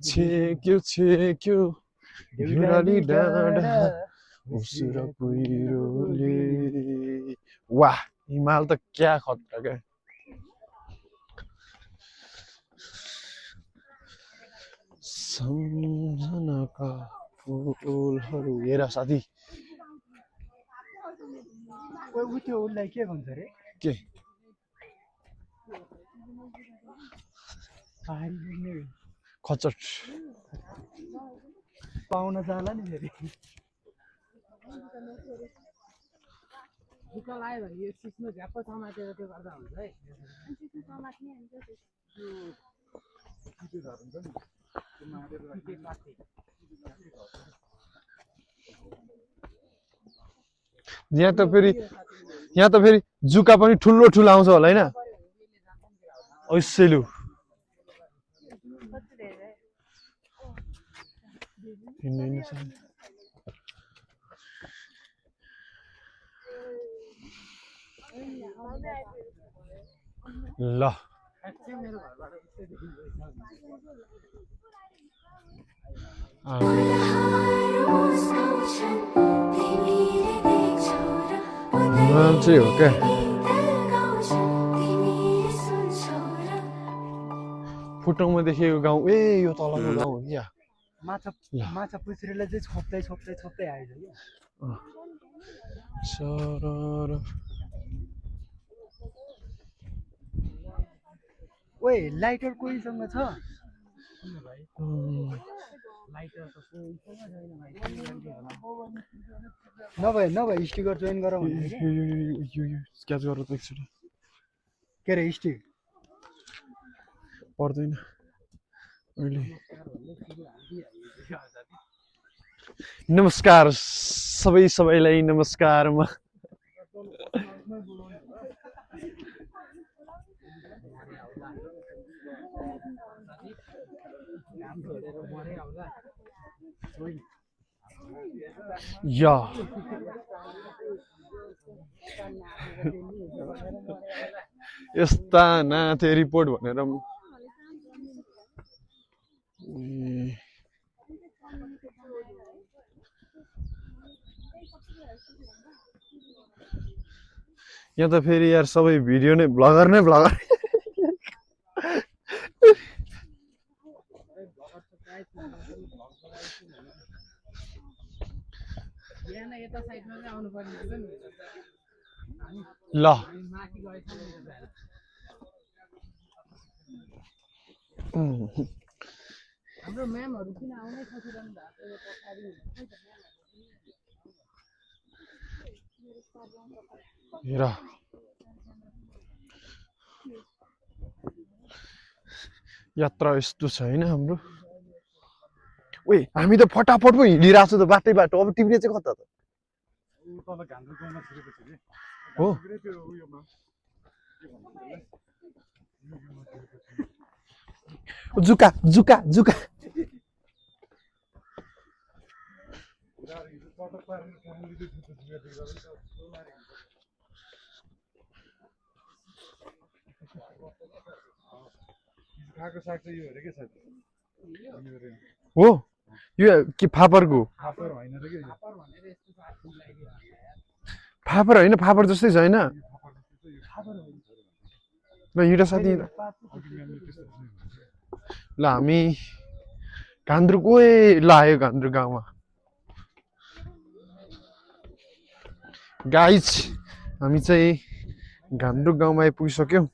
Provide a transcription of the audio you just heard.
छेक्यो भिराली डाँडा उसुर कुहिरोले। वाह हिमाल त क्या खतरा क्या। सम्झनाका फुलहरू हेर साथी त्यो उसलाई के भन्छ रे के खचट पाउन जाला नि फेरि दुःख लाग्यो भने यो सिस्नो झ्याप्प समातेर त्यो गर्दा हुन्छ है। यहाँ त फेरि जुका पनि ठुलो ठुलो आउँछ होला हैन ऐसेलु ल चाहिँ हो क्या फोटोमा देखेको गाउँ ए यो तलको गाउँ हो क्या माछा पुछरेले चाहिँ छोप्दै छोप्दै छोप्दै आएछ क्या सरर ओए लाइटर कोहीसँग छ नभए स्टिकर जोइन गरौँ भने क्याच गरेर त एकचोटि के अरे स्टिक पर्दैन अहिले नमस्कार सबैलाई नमस्कार म या यस्ता नाथे रिपोर्ट भनेर यहाँ त फेरि यार सबै भिडियो नै ब्लगर ल हाम्रो म्यामहरु किन आउनै खोजिरहनु भएको हेर यात्रा यस्तो छ हैन हाम्रो ओए हामी त फटाफट पो हिँडिरहेको छ त बाटो अब तिमीले चाहिँ कता त हो जुका जुका जुका हो यो के फापरको फापर होइन फापर जस्तै छैन ल हिँड साथी ल हामी घान्द्रुक ओए लाग्यो घान्द्रुक गाउँमा गाइज हामी चाहिँ घान्द्रुक गाउँमा आइपुगिसक्यौँ